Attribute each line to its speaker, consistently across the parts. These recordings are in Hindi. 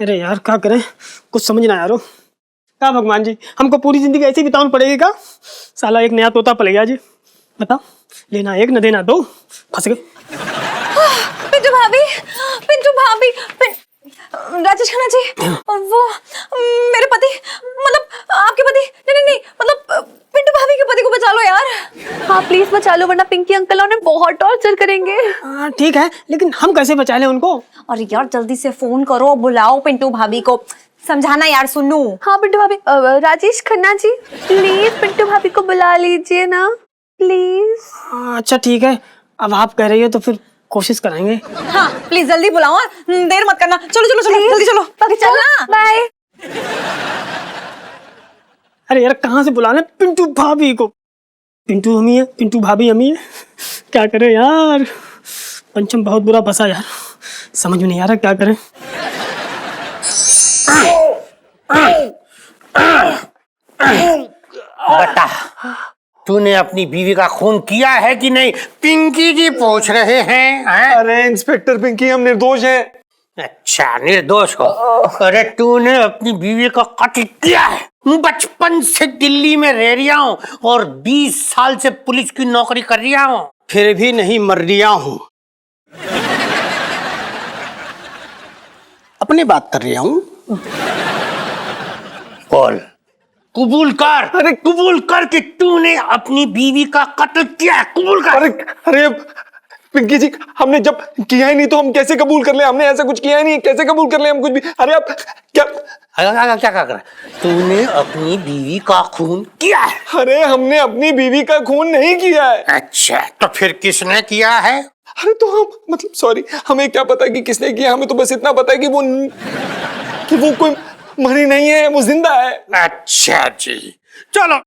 Speaker 1: अरे यार क्या करें, कुछ समझ ना यारो। क्या भगवान जी, हमको पूरी जिंदगी ऐसे ही बितानी पड़ेगी क्या? साला एक नया तोता पल गया जी। बताओ, लेना एक न देना दो, फंस गए।
Speaker 2: पिंटू भाभी, पिंटू भाभी, राजेश खन्ना जी, वो मेरे पति, मतलब आपके पति, नहीं, मतलब पिंटू भाभी के पति को बचा लो यार। हाँ प्लीज बचा लो, वरना पिंकी अंकल उन्हें बहुत टॉर्चर करेंगे।
Speaker 1: ठीक है, लेकिन हम कैसे बचा लें उनको?
Speaker 2: और यार जल्दी से फोन करो, बुलाओ पिंटू भाभी को, समझाना यार सुनू। हाँ पिंटू भाभी, राजेश खन्ना जी प्लीज पिंटू भाभी को बुला लीजिए ना प्लीज।
Speaker 1: अच्छा ठीक है, अब आप कह रही हो तो फिर कोशिश करेंगे।
Speaker 2: हाँ प्लीज जल्दी बुलाओ, देर मत करना। चलो चलो चलो जल्दी चलो, चलना। बाय।
Speaker 1: अरे यार कहाँ से बुलाना पिंटू भाभी को? पिंटू हम ही है, पिंटू भाभी हम ही है। क्या करें यार, पंचम बहुत बुरा फंसा यार, समझ में नहीं आ रहा क्या करें।
Speaker 3: बता, तूने अपनी बीवी का खून किया है कि नहीं? पिंकी जी पूछ रहे हैं।
Speaker 4: अरे इंस्पेक्टर पिंकी, हम निर्दोष हैं।
Speaker 3: अच्छा निर्दोष हो? अरे तूने अपनी बीवी का कत्ल किया है। बचपन से दिल्ली में रह रहा हूँ और 20 साल से पुलिस की नौकरी कर रहा हूँ, फिर भी नहीं मर रहा हूँ। अपनी बात कर रहा हूँ। बोल, कबूल कर। अरे कबूल कर कि तूने अपनी बीवी का कत्ल किया है, कबूल कर।
Speaker 4: अरे पिंकी जी, हमने जब किया ही नहीं तो हम कैसे कबूल कर ले? हमने ऐसा कुछ किया ही नहीं, कैसे कबूल कर ले हम कुछ भी? अरे आप क्या
Speaker 3: क्या कर? तूने अपनी बीवी का खून किया है?
Speaker 4: अरे हमने अपनी बीवी का खून नहीं किया है।
Speaker 3: अच्छा, तो फिर किसने किया है?
Speaker 4: अरे तो हम, मतलब सॉरी, हमें क्या पता कि किसने किया, हमें तो बस इतना पता है कि वो कोई मरी नहीं है, वो जिंदा है।
Speaker 3: अच्छा जी, चलो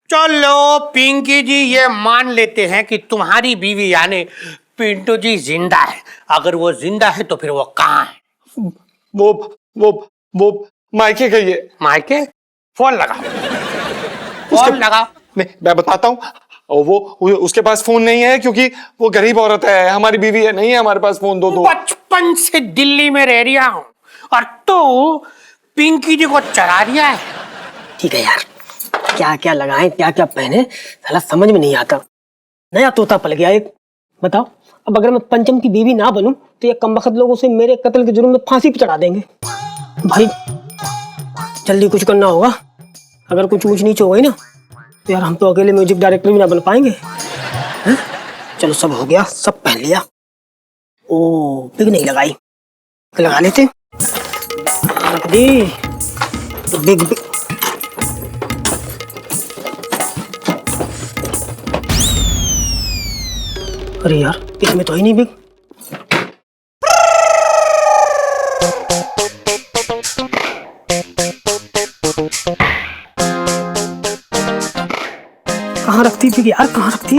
Speaker 3: चलो पिंकी जी, ये मान लेते हैं कि तुम्हारी बीवी यानी पिंटू जी जिंदा है। अगर वो जिंदा है तो फिर वो कहाँ है?
Speaker 4: वो मायके गई है।
Speaker 3: मायके? फोन लगाओ, फोन लगाओ।
Speaker 4: नहीं, मैं बताता हूँ, वो उसके पास फोन नहीं है क्योंकि वो गरीब औरत है, हमारी बीवी है, नहीं है हमारे पास फोन। दो
Speaker 3: बचपन से दिल्ली में रह रहा हूँ और तो पिंकी जी को चढ़ा दिया है।
Speaker 1: ठीक है यार, क्या क्या लगाएं क्या क्या पहने, साला समझ में नहीं आता। नया तोता पल गया एक। बताओ, अब अगर मैं पंचम की बीवी ना बनूं तो ये कमबख्त लोग उसे मेरे कत्ल के जुर्म में फांसी पे चढ़ा देंगे। भाई जल्दी कुछ करना होगा, अगर कुछ ऊंच नीच हो गई ना तो यार हम तो अकेले म्यूजिक डायरेक्टर भी ना बन पाएंगे। है? चलो सब हो गया, सब पहन लिया। ओ बिग नहीं लगाई, लगा लेते। रख दी बिग बिग। अरे यार इसमें तो ही नहीं बिग। कहाँ रखती बिग यार, कहाँ रखती?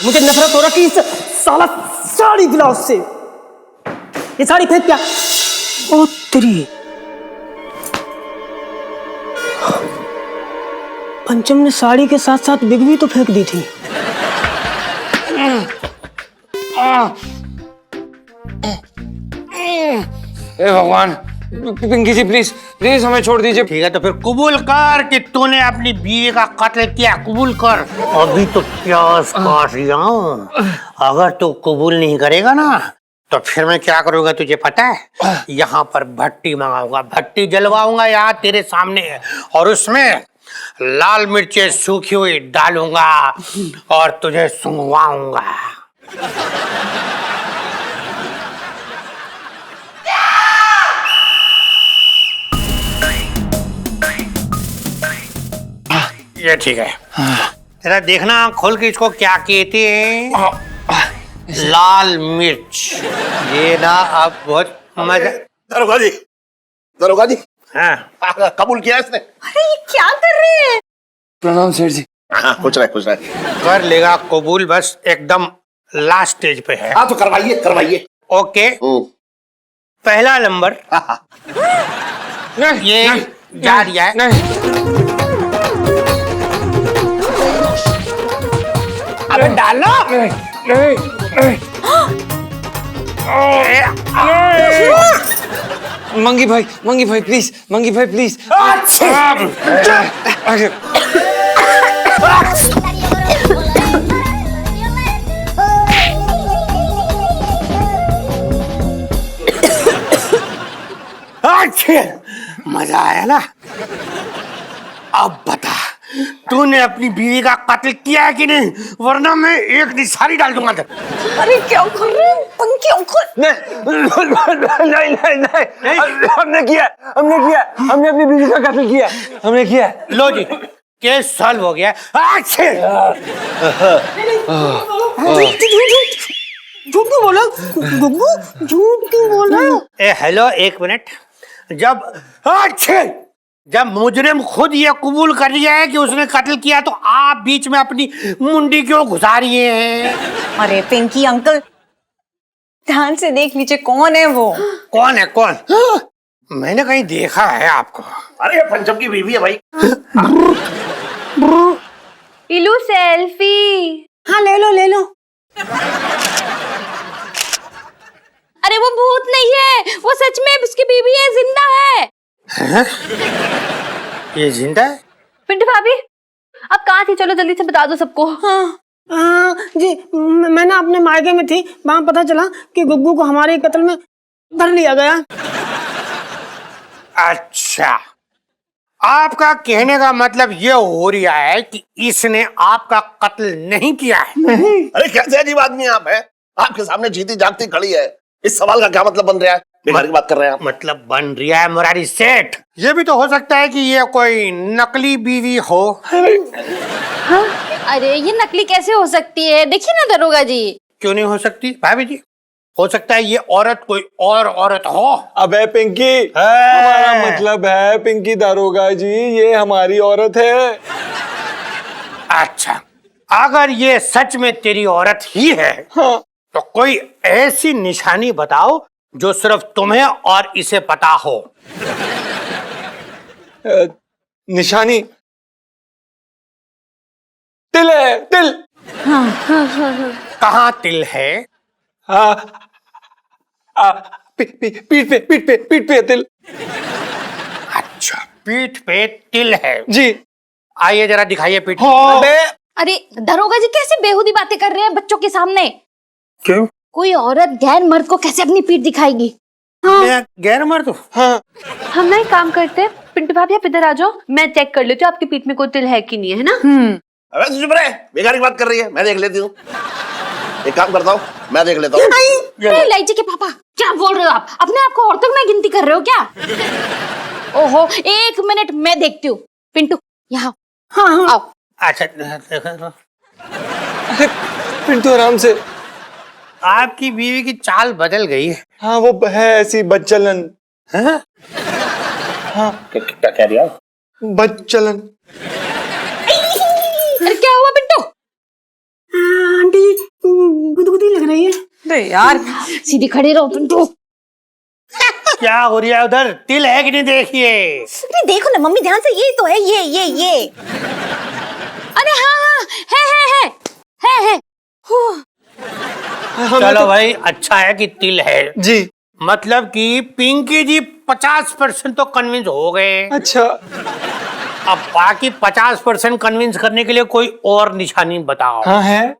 Speaker 1: मुझे नफरत हो रखी इस साला साड़ी ब्लाउज से। ये साड़ी फेंक क्या? ओ तेरी, पंचम ने साड़ी के साथ साथ बिग भी तो फेंक दी थी।
Speaker 4: हे भगवान, पिंकी जी प्लीज प्लीज हमें छोड़ दीजिए।
Speaker 3: ठीक है, तो फिर कबूल कर कि तूने अपनी बीवी का कत्ल किया, कबूल कर। अभी तो प्यास काट रहा हूँ, अगर तू कबूल नहीं करेगा ना तो फिर मैं क्या करूँगा तुझे पता है? यहाँ पर भट्टी मंगाऊंगा, भट्टी जलवाऊंगा यहाँ तेरे सामने, और उसमें लाल मिर्चें सूखी हुई डालूंगा और तुझे सूंघवाऊंगा। ये ठीक है, तेरा देखना खोल के इसको क्या कहते हैं। लाल मिर्च। ये ना अब बहुत मजा।
Speaker 5: दरोगा जी
Speaker 3: हाँ
Speaker 5: कबूल किया इसने।
Speaker 2: अरे ये क्या कर रहे हैं?
Speaker 4: प्रणाम सेठ जी।
Speaker 5: हाँ खुश रहे।
Speaker 3: कर लेगा कबूल, बस एकदम लास्ट स्टेज पे है।
Speaker 5: हाँ तो करवाइए।
Speaker 3: ओके, पहला नंबर ये जा रहा है। अबे डालो।
Speaker 4: मंगी भाई प्लीज, मंगी भाई प्लीज।
Speaker 3: मजा आया ना? अब बता, तूने अपनी बीवी का कत्ल किया है कि नहीं, वरना मैं एक निशानी डाल दूंगा।
Speaker 2: अरे क्या कर रहे हैं पंखी अंकल?
Speaker 4: नहीं, हमने किया, हमने अपनी बीवी का कत्ल किया, हमने किया।
Speaker 3: लो जी, केस सॉल्व हो गया।
Speaker 1: झूठ क्यों बोला गुग्गू? झूठ क्यों बोला?
Speaker 3: हेलो, एक मिनट। जब मुजरिम खुद ये कबूल कर लिया है कि उसने कत्ल किया, तो आप बीच में अपनी मुंडी क्यों घुसा रही हैं?
Speaker 2: अरे पिंकी अंकल, ध्यान से देख लीजिए कौन है वो।
Speaker 3: कौन है, कौन? मैंने कहीं देखा है आपको।
Speaker 5: अरे ये पंचम की बीवी है भाई।
Speaker 2: इलू सेल्फी।
Speaker 1: हाँ ले लो।
Speaker 2: अरे वो भूत नहीं है, वो सच में उसकी बीवी है, जिंदा है।
Speaker 3: ये जिंदा है?
Speaker 2: पिंटू भाभी, अब कहाँ थी? चलो जल्दी से बता दो सबको। हाँ
Speaker 1: जी, मैं ना अपने मायके में थी, वहाँ पता चला कि गुग्गू को हमारे कत्ल में धर लिया गया।
Speaker 3: अच्छा, आपका कहने का मतलब ये हो रहा है कि इसने आपका कत्ल नहीं किया है?
Speaker 5: अरे कैसे अजीब आदमी आप है? आपके सामने जीती जागती खड़ी है, इस सवाल का क्या मतलब बन रहा है? बेकार की बात कर रहे हैं आप।
Speaker 3: मतलब बन रहा है मुरारी सेठ, ये भी तो हो सकता है कि ये कोई नकली बीवी हो।
Speaker 2: हाँ? अरे ये नकली कैसे हो सकती है? देखिए ना दरोगा जी।
Speaker 3: क्यों नहीं हो सकती भाभी जी? हो सकता है ये औरत कोई और औरत हो।
Speaker 4: अबे पिंकी, हमारा मतलब है पिंकी दारोगा जी, ये हमारी औरत है।
Speaker 3: अच्छा, अगर ये सच में तेरी औरत ही है,
Speaker 4: हाँ।
Speaker 3: तो कोई ऐसी निशानी बताओ जो सिर्फ तुम्हें और इसे पता हो।
Speaker 4: निशानी तिल है, तिल।
Speaker 3: कहाँ तिल है?
Speaker 4: पीठ पे तिल।
Speaker 3: अच्छा, पीठ पे तिल है
Speaker 4: जी।
Speaker 3: आइए जरा दिखाइए पीठ।
Speaker 2: अरे दरोगा जी कैसे बेहुदी बातें कर रहे हैं बच्चों के सामने?
Speaker 3: क्यों?
Speaker 2: कोई औरत गैर मर्द को कैसे अपनी पीठ दिखाएगी?
Speaker 3: मैं गैर मर्द हूँ?
Speaker 4: हाँ।
Speaker 6: हम ना एक काम करते हैं, पिंटू भाभी आप इधर आ जाओ, मैं चेक कर लेती हूँ आपकी पीठ में कोई तिल है कि नहीं, है ना?
Speaker 5: अबे तू चुप रहे, बेकार की बात कर रही है, मैं देख लेती हूँ। एक काम करता हूँ, मैं देख लेता हूँ।
Speaker 2: लाइची के पापा, क्या बोल रहे हो आप? अपने आप को औरतों में गिनती कर रहे हो क्या? ओहो, एक मिनट मैं देखती हूँ। पिंटू यहाँ। हाँ आओ।
Speaker 3: अच्छा,
Speaker 4: पिंटू आराम से।
Speaker 3: आपकी बीवी की चाल बदल गई है।
Speaker 4: हाँ वो है ऐसी बदचलन।
Speaker 3: हाँ?
Speaker 5: क्या कह रही है?
Speaker 4: बदचलन।
Speaker 2: अरे क्या हुआ पिंटू?
Speaker 1: आंटी गुदगुदी लग रही है।
Speaker 2: अरे यार सीधी खड़ी रहो पिंटू।
Speaker 3: क्या हो रहा है उधर? तिल है कि नहीं देखिए?
Speaker 2: अरे देखो ना मम्मी ध्यान से, ये तो है, ये। अरे हाँ है।
Speaker 3: चलो भाई, अच्छा है कि तिल है
Speaker 4: जी।
Speaker 3: मतलब कि पिंकी जी 50% तो कन्विंस हो गए।
Speaker 4: अच्छा।
Speaker 3: अब बाकी 50% कन्विंस करने के लिए कोई और निशानी बताओ।
Speaker 4: हाँ है।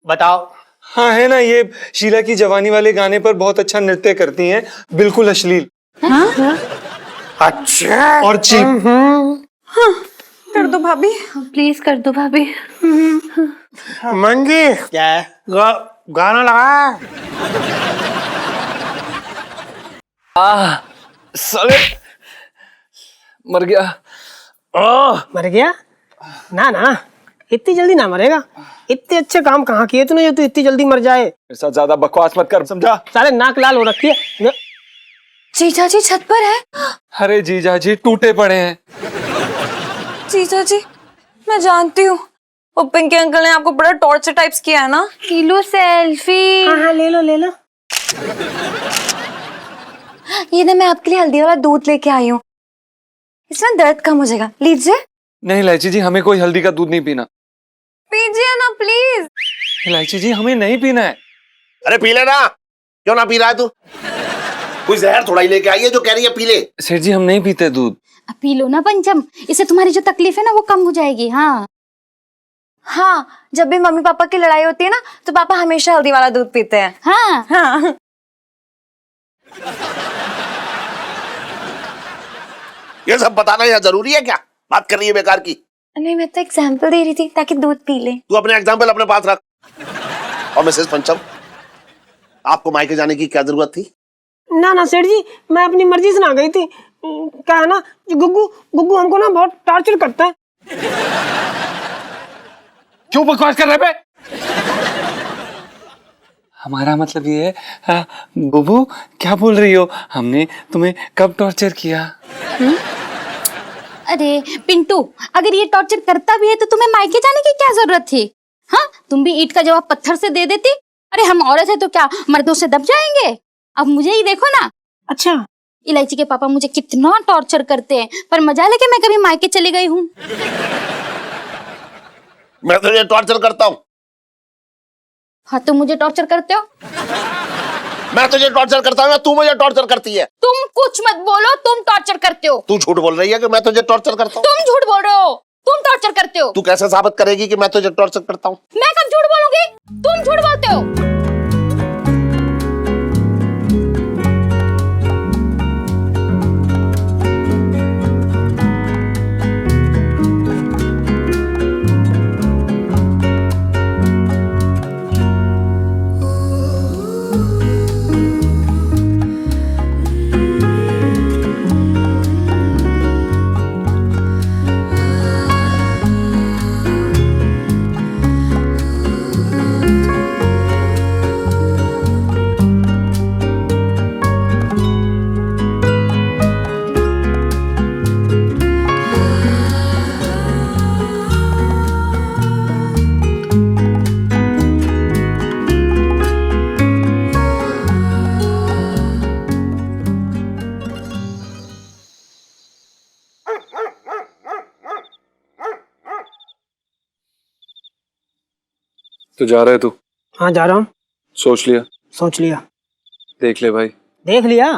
Speaker 3: बताओ।
Speaker 4: हाँ है ना, ये शीला की जवानी वाले गाने पर बहुत अच्छा नृत्य करती हैं, बिल्कुल अश्लील।
Speaker 3: अच्छा,
Speaker 4: और चीप।
Speaker 2: कर दो भाभी,
Speaker 6: प्लीज कर दो भाभी।
Speaker 3: मंगी क्या है? गाना लगा।
Speaker 4: साले मर गया।
Speaker 1: मर गया? ना, इतनी जल्दी ना मरेगा। इतने अच्छे काम कहाँ किए तूने जो तू इतनी जल्दी मर जाए?
Speaker 4: मेरे साथ ज्यादा बकवास मत कर, समझा?
Speaker 1: साले नाक लाल हो रखी है।
Speaker 2: जीजा जी छत पर है।
Speaker 4: अरे जीजा जी टूटे पड़े हैं।
Speaker 2: जीजा जी मैं जानती हूँ, वो पिंकी अंकल ने आपको बड़ा टॉर्चर टाइप्स किया है ना।
Speaker 6: Kilo selfie.
Speaker 1: हाँ ले लो।
Speaker 2: ये ना मैं आपके लिए हल्दी वाला दूध लेके आई हूँ, इसमें दर्द कम हो जाएगा, लीजिए।
Speaker 4: नहीं इलायची जी, हमें कोई हल्दी का दूध नहीं पीना।
Speaker 2: पीजिए ना प्लीज।
Speaker 4: इलायची जी हमें नहीं पीना है।
Speaker 5: अरे पी लेना, क्यों ना पी रहा है तू? कोई जहर थोड़ा ही लेके आई है जो कह रही है पी ले।
Speaker 7: सेठ जी हम नहीं पीते दूध।
Speaker 8: अब पी लो ना पंचम, इससे तुम्हारी जो तकलीफ है ना वो कम हो जाएगी। हाँ
Speaker 2: हाँ, जब भी मम्मी पापा की लड़ाई होती है ना तो पापा हमेशा हल्दी वाला दूध पीते हैं।
Speaker 8: हाँ
Speaker 2: हाँ।
Speaker 5: ये सब बताना यहाँ जरूरी है क्या? बात कर रही है बेकार की।
Speaker 2: नहीं, मैं तो एग्जाम्पल दे रही थी ताकि दूध पी ले।
Speaker 5: तू अपने एग्जाम्पल अपने पास रख। और मिसेस पंचम, आपको मायके जाने की क्या जरूरत थी?
Speaker 1: ना ना सेठ जी, मैं अपनी मर्जी से ना गई थी। क्या है ना, जो गुग्गू हमको ना बहुत टॉर्चर करता है।
Speaker 7: क्यों बकवास कर रहे बे? हमारा मतलब ये है, बुबू क्या बोल रही हो? हमने तुम्हें कब टॉर्चर किया?
Speaker 8: अरे पिंटू, अगर ये टॉर्चर करता भी है तो तुम्हें मायके जाने की क्या जरूरत थी? हाँ, तुम भी ईंट का जवाब पत्थर से दे देती। अरे हम औरत है तो क्या मर्दों से दब जाएंगे? अब मुझे ही देखो ना।
Speaker 1: अच्छा,
Speaker 8: इलायची के पापा मुझे कितना टॉर्चर करते हैं, पर मजा लेके मैं कभी मायके चली गई हूँ?
Speaker 5: मैं तुझे टॉर्चर करता हूँ।
Speaker 8: हाँ, तुम मुझे टॉर्चर करते हो।
Speaker 5: मैं तुझे टॉर्चर करता हूँ या तू मुझे टॉर्चर करती है?
Speaker 8: तुम कुछ मत बोलो, तुम टॉर्चर करते हो।
Speaker 5: तू झूठ बोल रही है कि मैं तुझे टॉर्चर करता हूँ।
Speaker 8: तुम झूठ बोल रहे हो, तुम टॉर्चर करते हो।
Speaker 5: तू कैसे साबित करेगी कि मैं तुझे टॉर्चर करता हूँ?
Speaker 8: मैं कब झूठ बोलूंगी? तुम झूठ बोलते हो।
Speaker 7: तो जा रहे तू?
Speaker 1: हाँ जा रहा हूँ।
Speaker 7: सोच लिया?
Speaker 1: सोच लिया।
Speaker 7: देख ले भाई।
Speaker 1: देख लिया?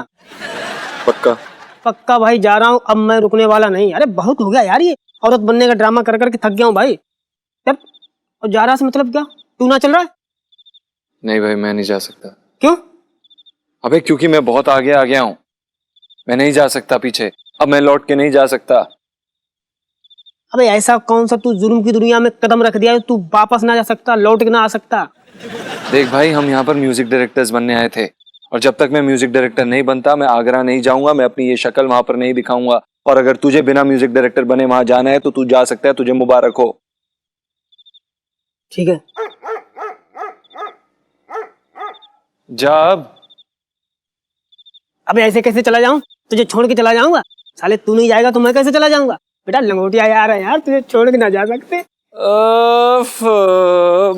Speaker 7: पक्का?
Speaker 1: पक्का भाई, जा रहा हूँ। अब मैं रुकने वाला नहीं। अरे बहुत हो गया यार, ये औरत बनने का ड्रामा कर करके थक गया हूँ भाई। जब और जा रहा से मतलब क्या? तू ना चल रहा है?
Speaker 7: नहीं भाई, मैं नहीं जा सकता।
Speaker 1: क्यों?
Speaker 7: अबे क्योंकि मैं बहुत आगे आ गया हूँ, मैं नहीं जा सकता पीछे। अब मैं लौट के नहीं जा सकता।
Speaker 1: अबे ऐसा कौन सा तू जुर्म की दुनिया में कदम रख दिया है, तू वापस ना जा सकता, लौट के ना आ सकता?
Speaker 7: देख भाई, हम यहाँ पर म्यूजिक डायरेक्टर्स बनने आए थे, और जब तक मैं म्यूजिक डायरेक्टर नहीं बनता मैं आगरा नहीं जाऊंगा, मैं अपनी ये शक्ल वहां पर नहीं दिखाऊंगा। और अगर तुझे बिना म्यूजिक डायरेक्टर बने वहां जाना है तो तू जा सकता है, तुझे मुबारक हो।
Speaker 1: ठीक है,
Speaker 7: जा अब।
Speaker 1: अबे ऐसे कैसे चला जाऊं? तुझे छोड़ के चला जाऊंगा? साले तू नहीं जाएगा तो मैं कैसे चला जाऊंगा? बेटा लंगोटिया यार है यार, तुझे छोड़ के ना जा सकते।
Speaker 7: ओफ,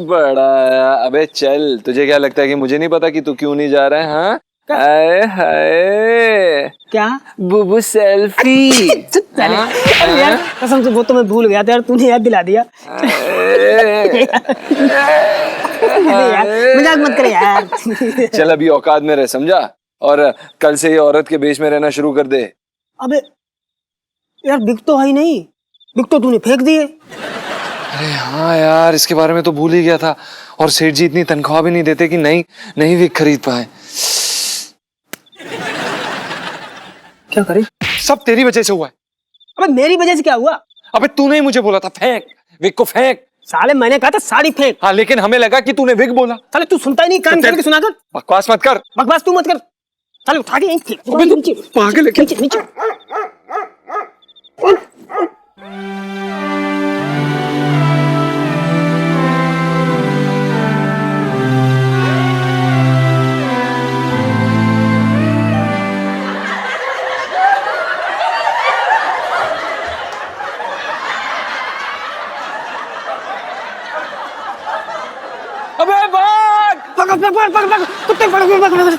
Speaker 7: बड़ा आया। अबे चल, तुझे क्या लगता है कि मुझे नहीं पता कि तू क्यों नहीं जा रहा है? हाँ, हाय हाय,
Speaker 1: क्या
Speaker 7: बुबू सेल्फी।
Speaker 1: अरे यार कसम से वो तो मैं भूल गया था यार, तूने याद दिला दिया। यार मजाक मत कर यार।
Speaker 7: चल अभी औकात में रह, समझा? और कल से ये औरत के बेच में रहना शुरू कर दे।
Speaker 1: अबे यार बिक तो है ही नहीं, बिक तो तूने फेंक दिए।
Speaker 7: अरे हाँ यार, इसके बारे में तो भूल ही गया था। और सेठ जी इतनी तनख्वाह भी नहीं देते कि नहीं विक खरीद पाए।
Speaker 1: क्या करे?
Speaker 7: सब तेरी वजह से हुआ है।
Speaker 1: अबे मेरी वजह से क्या हुआ?
Speaker 7: अबे तूने ही मुझे बोला था फेंक, विक को फेंक।
Speaker 1: साले मैंने कहा था साड़ी फेंक।
Speaker 7: हाँ, लेकिन हमें लगा कि तूने विक बोला।
Speaker 1: साले तू सुनता ही नहीं, कान खोल के सुना कर।
Speaker 7: बकवास मत कर।
Speaker 1: बकवास तू मत कर। साले उठा के यहीं फेंक।
Speaker 7: अबे तू
Speaker 1: नीचे
Speaker 7: पागल है क्या?
Speaker 1: नीचे नीचे।
Speaker 7: अबे भाग!
Speaker 1: पकड़ पकड़ पकड़ पकड़ कुत्ते पकड़ पकड़ पकड़।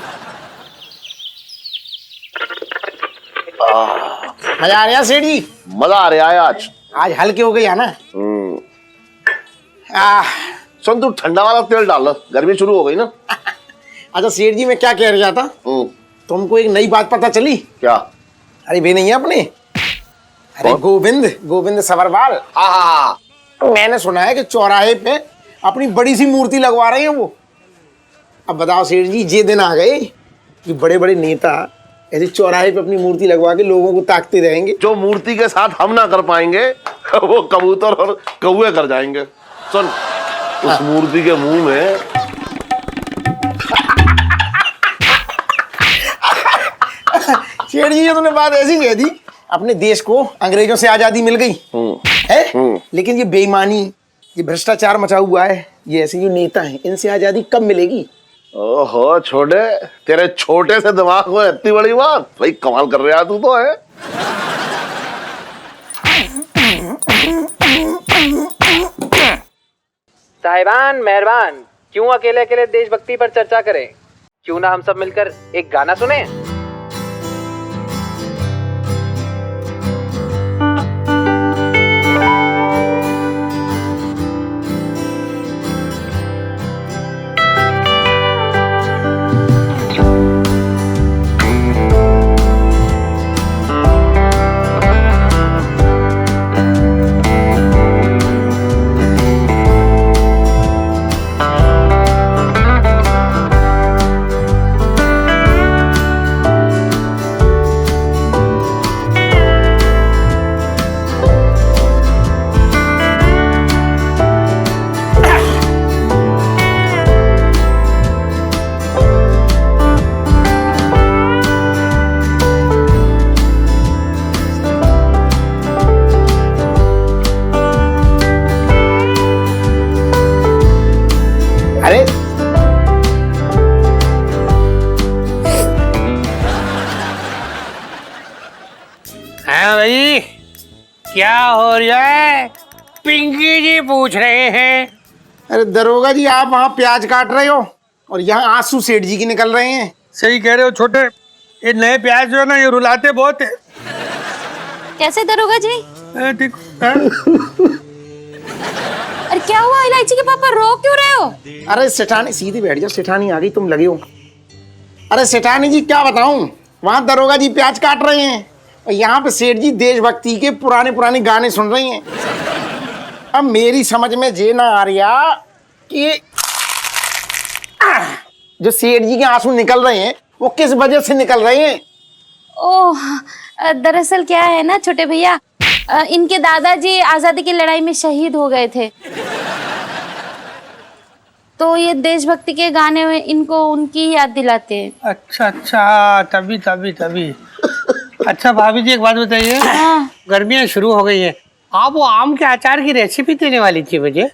Speaker 3: मजा आ रहा सेठ जी?
Speaker 5: मजा आ रहा है आज।
Speaker 3: आज हल्के हो गई है ना?
Speaker 5: सुन, तू ठंडा वाला तेल डाल, गर्मी शुरू हो गई ना।
Speaker 3: अच्छा सेठ जी, मैं क्या कह रहा था,
Speaker 5: तुमको एक नई बात पता चली क्या? अरे वे नहीं है अपने, अरे गोविंद सवरवाल। हाँ, मैंने सुना है कि चौराहे पे अपनी बड़ी सी मूर्ति लगवा रहे हैं वो। अब बताओ सेठ जी, ये दिन आ गए कि बड़े बड़े नेता ऐसे चौराहे पे अपनी मूर्ति लगवा के लोगों को ताकते रहेंगे।
Speaker 9: जो मूर्ति के साथ हम ना कर पाएंगे वो कबूतर और कौवे कर जाएंगे। सुन, उस मूर्ति के मुंह में
Speaker 5: सेठ जी ये तुमने बात ऐसी कह दी, अपने देश को अंग्रेजों से आजादी मिल गई है, लेकिन ये बेईमानी, ये भ्रष्टाचार मचा हुआ है, ये ऐसे जो नेता हैं, इनसे आजादी कब मिलेगी?
Speaker 9: ओहो छोटे, तेरे छोटे से दिमाग में इतनी बड़ी बात, भाई कमाल कर रहा तू तो है।
Speaker 10: साहिबान मेहरबान, क्यों अकेले अकेले देशभक्ति पर चर्चा करें? क्यों ना हम सब मिलकर एक गाना सुने?
Speaker 3: हाँ भाई, क्या हो रहा है? पिंकी जी पूछ रहे हैं।
Speaker 5: अरे दरोगा जी, आप वहाँ प्याज काट रहे हो और यहाँ आंसू सेठ जी की निकल रहे हैं।
Speaker 3: सही कह रहे हो छोटे, ये नए प्याज जो है ना, ये रुलाते बहुत है।
Speaker 8: कैसे दरोगा जी?
Speaker 3: ठीक।
Speaker 8: अरे क्या हुआ इलायची के पापा, रो क्यों रहे हो?
Speaker 5: अरे सेठानी, सीधी बैठ जाओ, सेठानी आ गई, तुम लगे हो। अरे सेठानी जी क्या बताऊं, वहाँ दरोगा जी प्याज काट रहे हैं और यहाँ पे सेठ जी देशभक्ति के पुराने गाने सुन रही हैं। अब मेरी समझ में ये ना आ रहा कि जो सेठ जी के आंसू निकल रहे हैं वो किस वजह से निकल रहे हैं।
Speaker 8: ओह, दरअसल क्या है ना छोटे भैया, इनके दादाजी आजादी की लड़ाई में शहीद हो गए थे, तो ये देशभक्ति के गाने में इनको उनकी याद दिलाते हैं।
Speaker 3: अच्छा अच्छा, तभी तभी तभी। अच्छा भाभी जी, एक बात बताइए, गर्मियाँ शुरू हो गई है, आप वो आम के अचार की रेसिपी देने वाली थी मुझे।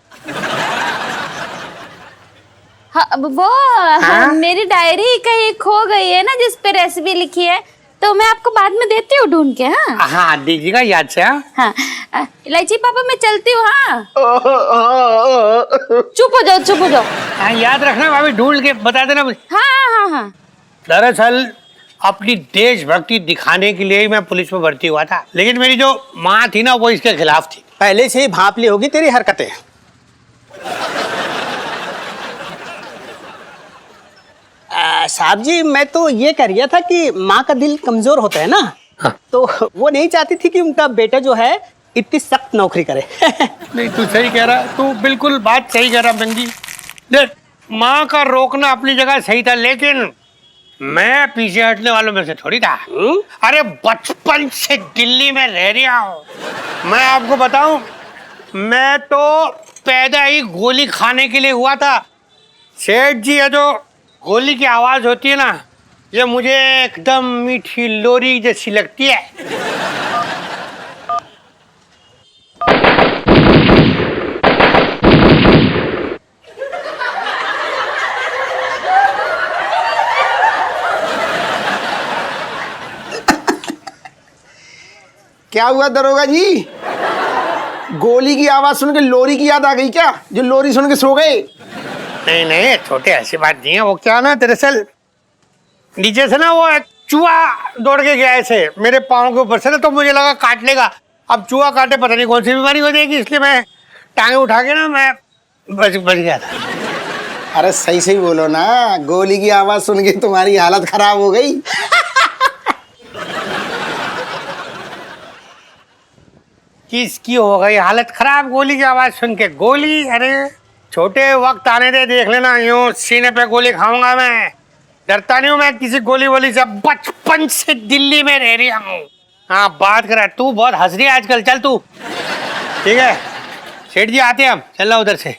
Speaker 8: हाँ, वो मेरी डायरी कहीं खो गई है ना जिस पे रेसिपी लिखी है, तो मैं आपको बाद में देती हूँ ढूंढ के।
Speaker 3: हाँ दीजिएगा याद से।
Speaker 8: हाँ, इलायची पापा मैं चलती हूँ। हाँ चुप हो जाओ, चुप हो जाओ।
Speaker 3: हाँ याद रखना भाभी, ढूंढ के बता देना मुझे।
Speaker 8: हाँ।
Speaker 3: दरअसल अपनी देशभक्ति दिखाने के लिए ही मैं पुलिस में भर्ती हुआ था, लेकिन मेरी जो माँ थी ना, वो इसके खिलाफ थी।
Speaker 1: पहले से ही भाप ली होगी तेरी हरकतें। साहब जी, मैं तो ये कह रहा था कि माँ का दिल कमजोर होता है ना,
Speaker 3: हाँ।
Speaker 1: तो वो नहीं चाहती थी कि उनका बेटा जो है इतनी सख्त नौकरी करे।
Speaker 3: नहीं तू सही कह रहा, तू बिल्कुल बात सही कह रहा बंगी। देख, माँ का रोकना अपनी जगह सही था, लेकिन मैं पीछे हटने वालों में से थोड़ी था। अरे बचपन से दिल्ली में रह रहा हूँ। मैं आपको बताऊं, मैं तो पैदा ही गोली खाने के लिए हुआ था। सेठ जी, ये जो गोली की आवाज होती है ना, ये मुझे एकदम मीठी लोरी जैसी लगती है।
Speaker 5: क्या हुआ दरोगा जी, गोली की आवाज सुन के लोरी की याद आ गई क्या, जो लोरी सुन के सो गए?
Speaker 3: नहीं नहीं छोटे, ऐसी बात नहीं है। वो क्या ना, दरअसल नीचे से ना वो एक चूहा दौड़ के गया ऐसे मेरे पाँव के ऊपर से ना, तो मुझे लगा काट लेगा। अब चूहा काटे पता नहीं कौन सी बीमारी हो जाएगी, इसलिए मैं टांगे उठा के ना मैं बच गया था।
Speaker 5: अरे सही बोलो ना, गोली की आवाज सुन के तुम्हारी हालत खराब हो गई।
Speaker 3: किसकी हो गई हालत खराब गोली की आवाज सुन के? गोली? अरे छोटे वक्त आने दे, देख लेना यूं सीने पे गोली खाऊंगा मैं। डरता नहीं हूं मैं किसी गोली वोली से, बचपन से दिल्ली में रह रही हूँ। हाँ बात कर, तू बहुत हंस रही है आजकल, चल तू। ठीक है सेठ जी आते हैं हम, चल रहा उधर से।